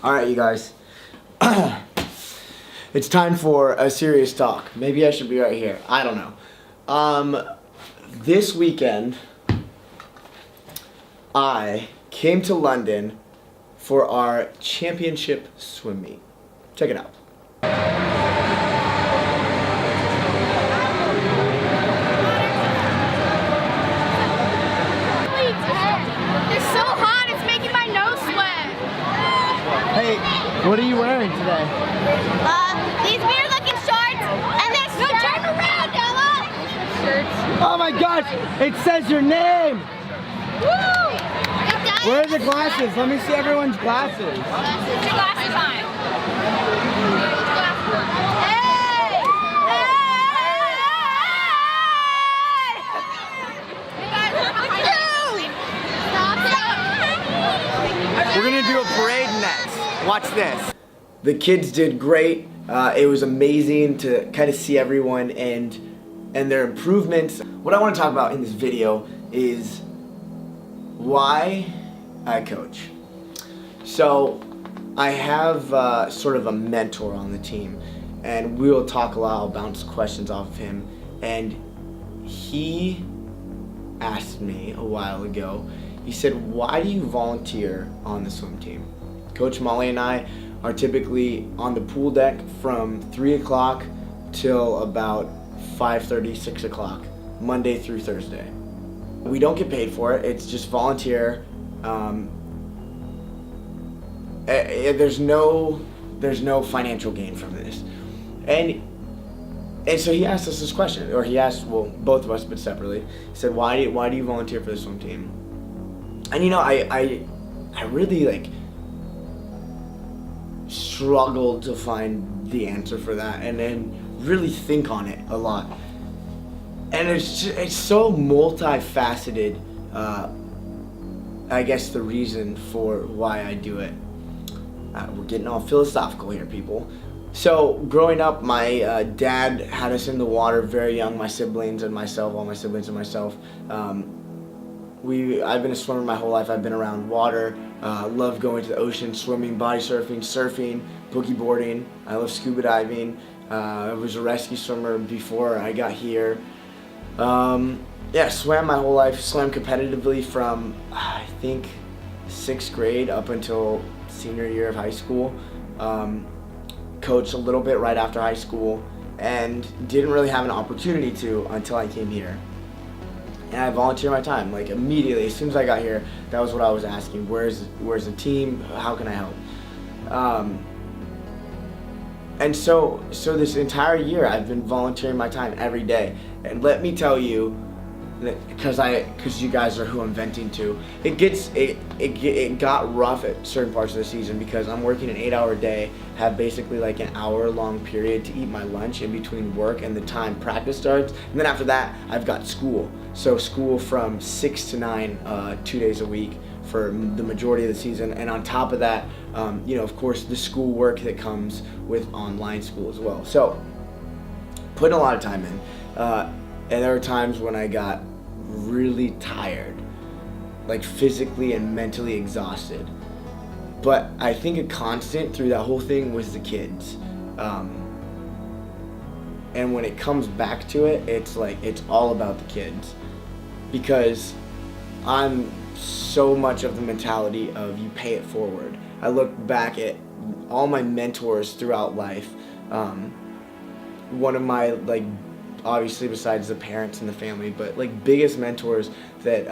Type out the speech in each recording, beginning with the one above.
Alright, you guys. It's time for a serious talk. Maybe I should be right here. I don't know. This weekend, I came to London for our championship swim meet. Check it out. Hey, what are you wearing today? These weird-looking shorts, and this no, turn around, Ella! Shirts. Oh my gosh, it says your name! Woo! It does? Where are the glasses? Let me see everyone's glasses. Put your glasses on. Hey! Hey! We're gonna do a parade next. Watch this. The kids did great. It was amazing to kind of see everyone and their improvements. What I want to talk about in this video is why I coach. So I have sort of a mentor on the team, and we will talk a lot. I'll bounce questions off of him, and he asked me a while ago. He said, "Why do you volunteer on the swim team?" Coach Molly and I are typically on the pool deck from 3 o'clock till about 5:30, 6 o'clock, Monday through Thursday. We don't get paid for it. It's just volunteer. There's no financial gain from this. And so he asked us this question, or he asked, well, both of us, but separately. He said, why do you volunteer for the swim team? And you know, I really struggled to find the answer for that, and then really think on it a lot. And it's so multifaceted. I guess the reason for why I do it. We're getting all philosophical here, people. So growing up, my dad had us in the water very young. My siblings and myself, all my siblings and myself. I've been a swimmer my whole life. I've been around water. Love going to the ocean, swimming, body surfing, boogie boarding. I love scuba diving. I was a rescue swimmer before I got here. Yeah, swam my whole life. Swam competitively from, I think, 6th grade up until senior year of high school. Coached a little bit right after high school, and didn't really have an opportunity to until I came here. And I volunteered my time, like immediately, as soon as I got here. That was what I was asking. Where's the team? How can I help? And so this entire year, I've been volunteering my time every day. And let me tell you, because you guys are who I'm venting to, it got rough at certain parts of the season because I'm working an 8-hour day, have basically like an hour-long period to eat my lunch in between work and the time practice starts, and then after that I've got school. So school from 6 to 9, 2 days a week for the majority of the season, and on top of that, you know, of course, the school work that comes with online school as well. So putting a lot of time in, and there were times when I got really tired, like physically and mentally exhausted. But I think a constant through that whole thing was the kids. And when it comes back to it, it's like, it's all about the kids. Because I'm so much of the mentality of you pay it forward. I look back at all my mentors throughout life. One of my, obviously besides the parents and the family, but biggest mentors that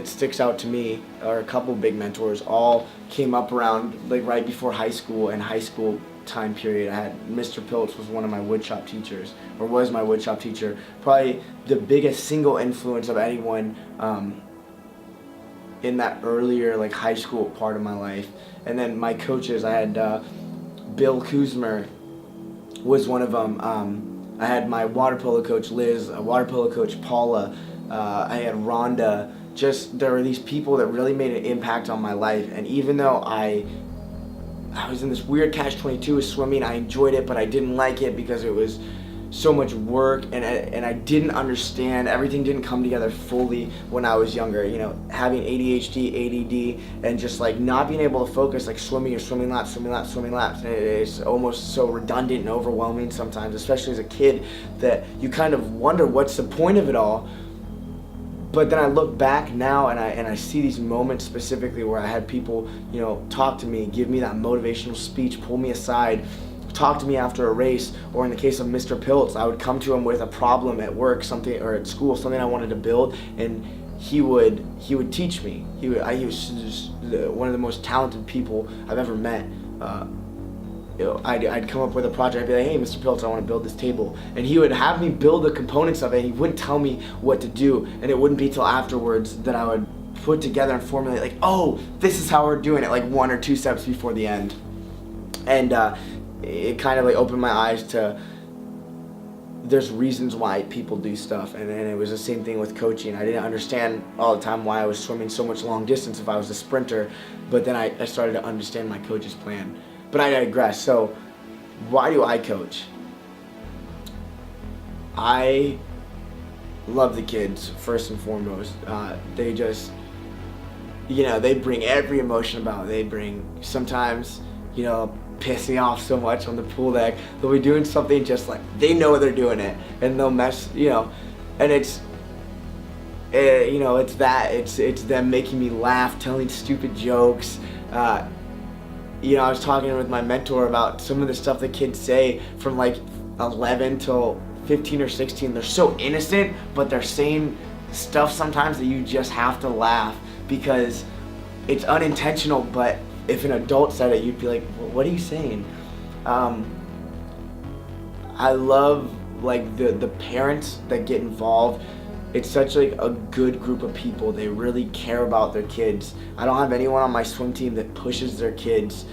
sticks out to me, or a couple big mentors, all came up around right before high school and high school time period. I had Mr. Piltz was one of my woodshop teachers, or was my woodshop teacher, probably the biggest single influence of anyone in that earlier high school part of my life. And then my coaches, I had Bill Kuzmer was one of them. I had my water polo coach Liz, water polo coach Paula, I had Rhonda. Just, there were these people that really made an impact on my life. And even though I was in this weird catch-22 with swimming, I enjoyed it, but I didn't like it because it was so much work, and I didn't understand, everything didn't come together fully when I was younger, you know, having ADHD, ADD, and just like not being able to focus, like swimming or swimming laps, and it's almost so redundant and overwhelming sometimes, especially as a kid, that you kind of wonder what's the point of it all. But then I look back now and I see these moments specifically where I had people, you know, talk to me, give me that motivational speech, pull me aside, talk to me after a race, or in the case of Mr. Piltz, I would come to him with a problem at work, something, or at school, something I wanted to build, and he would teach me. He was just one of the most talented people I've ever met. You know, I'd come up with a project. I'd be like, hey, Mr. Piltz, I want to build this table. And he would have me build the components of it. He wouldn't tell me what to do. And it wouldn't be till afterwards that I would put together and formulate, like, oh, this is how we're doing it, like 1 or 2 steps before the end. And it kind of like opened my eyes to there's reasons why people do stuff. And it was the same thing with coaching. I didn't understand all the time why I was swimming so much long distance if I was a sprinter. But then I started to understand my coach's plan. But I digress. So, why do I coach? I love the kids, first and foremost. They just, you know, they bring every emotion about. They bring, sometimes, you know, piss me off so much on the pool deck. They'll be doing something just like, they know they're doing it, and they'll mess, you know, and it's, you know, it's them making me laugh, telling stupid jokes. You know, I was talking with my mentor about some of the stuff that kids say from like 11 till 15 or 16. They're so innocent, but they're saying stuff sometimes that you just have to laugh because it's unintentional. But if an adult said it, you'd be like, well, what are you saying? I love like the parents that get involved. It's such like a good group of people. They really care about their kids. I don't have anyone on my swim team that pushes their kids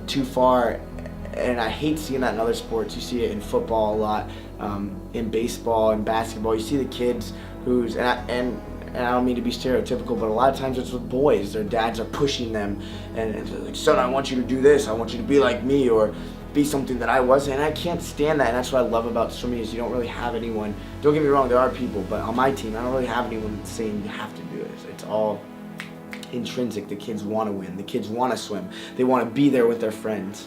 too far, and I hate seeing that in other sports. You see it in football a lot, in baseball and basketball. You see the kids who's, and I don't mean to be stereotypical, but a lot of times it's with boys. Their dads are pushing them, and it's like, son, I want you to do this. I want you to be like me, or be something that I wasn't. And I can't stand that, and that's what I love about swimming is you don't really have anyone. Don't get me wrong, there are people, but on my team, I don't really have anyone saying you have to do this. It's all intrinsic. The kids want to win. The kids want to swim. They want to be there with their friends,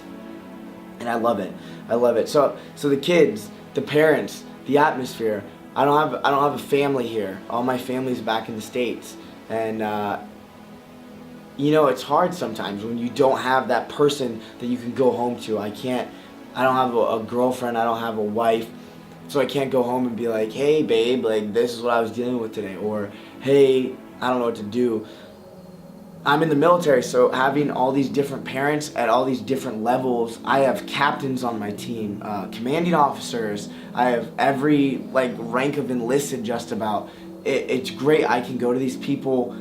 and I love it. I love it. So the kids, the parents, the atmosphere. I don't have a family here. All my family's back in the States, and you know, it's hard sometimes when you don't have that person that you can go home to. I don't have a girlfriend, I don't have a wife, so I can't go home and be like, hey babe, like this is what I was dealing with today, or hey, I don't know what to do. I'm in the military, so having all these different parents at all these different levels, I have captains on my team, commanding officers, I have every like rank of enlisted just about. It's great. I can go to these people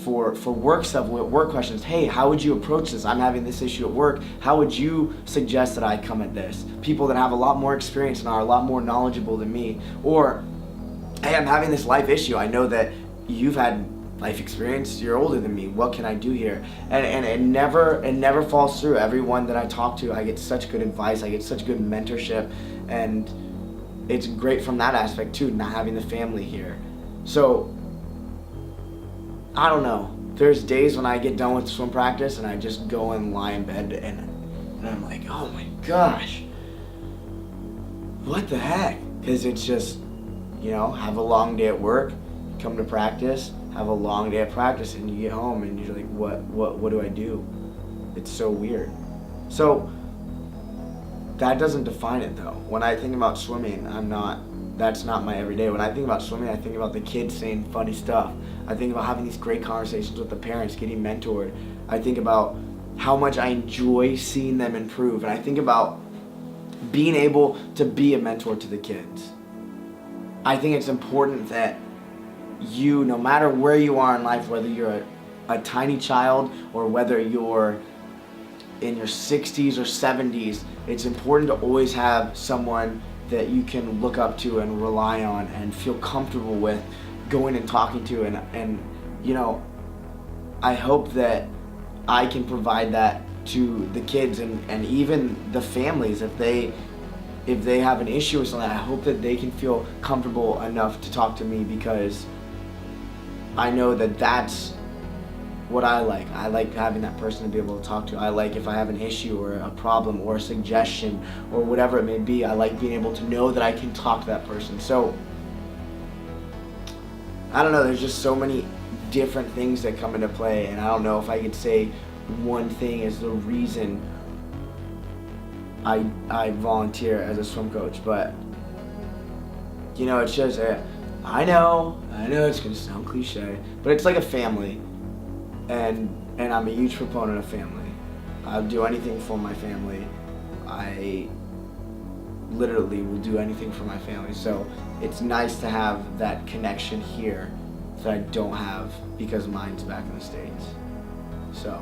for work stuff, work questions. Hey, how would you approach this? I'm having this issue at work. How would you suggest that I come at this? People that have a lot more experience and are a lot more knowledgeable than me. Or, hey, I'm having this life issue. I know that you've had life experience. You're older than me. What can I do here? And it never falls through. Everyone that I talk to, I get such good advice. I get such good mentorship, and it's great from that aspect too. Not having the family here. So, I don't know. There's days when I get done with swim practice and I just go and lie in bed and I'm like, oh my gosh, what the heck? Because it's just, you know, have a long day at work, come to practice, have a long day at practice, and you get home and you're like, what do I do? It's so weird. So, that doesn't define it though. When I think about swimming, that's not my everyday. When I think about swimming, I think about the kids saying funny stuff. I think about having these great conversations with the parents, getting mentored. I think about how much I enjoy seeing them improve. And I think about being able to be a mentor to the kids. I think it's important that you, no matter where you are in life, whether you're a tiny child or whether you're in your 60s or 70s, it's important to always have someone that you can look up to and rely on and feel comfortable with going and talking to, and you know, I hope that I can provide that to the kids and even the families if they if they have an issue with something, I hope that they can feel comfortable enough to talk to me, because I know that that's what I like. I like having that person to be able to talk to. I like if I have an issue or a problem or a suggestion or whatever it may be, I like being able to know that I can talk to that person. So, I don't know, there's just so many different things that come into play, and I don't know if I could say one thing is the reason I volunteer as a swim coach, but you know, it's just I know it's gonna sound cliche, but it's like a family, and I'm a huge proponent of family. I'll do anything for my family. I literally will do anything for my family. So it's nice to have that connection here that I don't have because mine's back in the States. So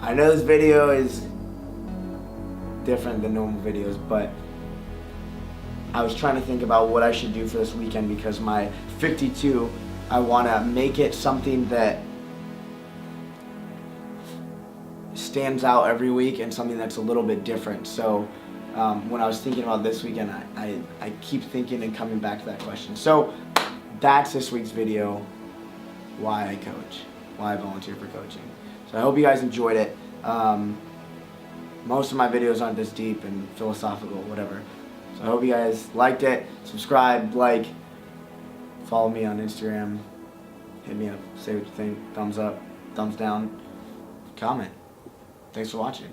I know this video is different than normal videos, but I was trying to think about what I should do for this weekend, because my 52, I want to make it something that stands out every week and something that's a little bit different. So when I was thinking about this weekend, I keep thinking and coming back to that question. So that's this week's video, why I coach, why I volunteer for coaching. So I hope you guys enjoyed it. Most of my videos aren't this deep and philosophical, whatever. So I hope you guys liked it. Subscribe, like, follow me on Instagram, hit me up, say what you think, thumbs up, thumbs down, comment. Thanks for watching.